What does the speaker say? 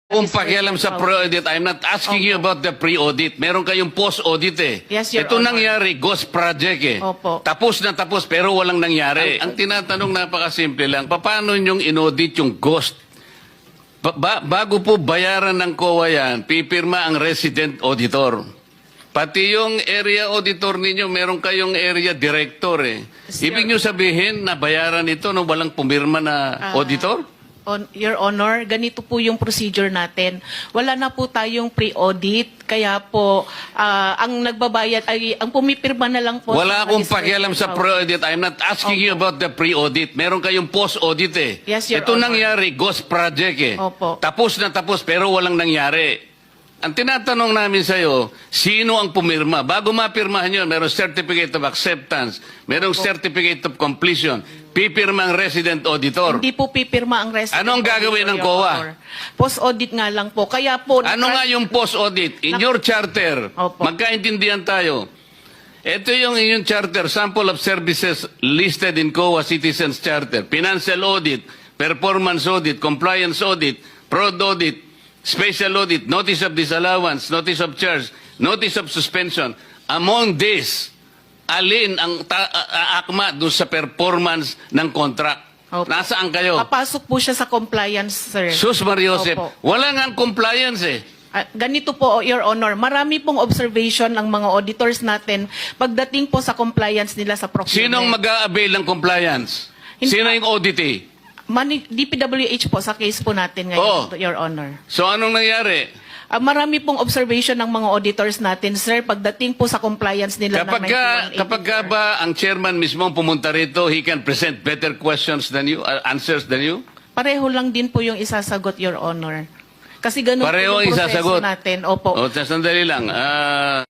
Kung pakialam sa pre-audit, I'm not asking you about the pre-audit. Meron kayong post-audit eh. Yes, Your Ito Honor. nangyari, ghost project eh. Opo. Tapos na tapos pero walang nangyari. Ang tinatanong napakasimple lang, paano nyong inaudit yung ghost? Bago po bayaran ng COA yan, pipirma ang resident auditor. Pati yung area auditor ninyo, meron kayong area director eh. Ibig nyo sabihin na bayaran ito nung walang pumirma na auditor? Your Honor, ganito po yung procedure natin. Wala na po tayong pre-audit, kaya po ang nagbabayad ay ang pumipirma na lang po. Wala akong pakialam sa pre-audit. I'm not asking you about the pre-audit. Meron kayong post-audit eh. Yes, Your Ito Honor. nangyari, ghost project eh. Opo. Tapos na tapos pero walang nangyari. Ang tinatanong namin sa iyo, sino ang pumirma? Bago mapirmahan yun, merong certificate of acceptance, merong certificate of completion, pipirma ang resident auditor. Hindi po pipirma ang resident. Ano ang gagawin ng auditor, Your COA? Honor. Post-audit nga lang po. Kaya po... Ano nga yung post-audit? In your charter, Opo. magkaintindihan tayo. Ito yung inyong charter, sample of services listed in COA Citizens Charter. Financial audit, performance audit, compliance audit, fraud audit, special audit, notice of disallowance, notice of charge, notice of suspension. Among these, alin ang aakma doon sa performance ng contract? Opo. Nasaan kayo? Papasok po siya sa compliance, sir. Sus Mariosep, Opo. wala nga compliance eh. Ganito po, Your Honor, marami pong observation ng mga auditors natin pagdating po sa compliance nila sa procurement. Sinong mag-a-avail ng compliance? Sino yung auditee? DPWH po sa case po natin ngayon, Your Honor. So anong nangyari? Marami pong observation ng mga auditors natin, sir, pagdating po sa compliance nila ng 9184. Kapag ba ang chairman mismo ang pumunta rito, he can present better questions than you, answers than you? Pareho lang din po yung isasagot, Your Honor. Kasi ganun Pareho po ang yung proseso isasagot? natin. Opo. O, sandali lang.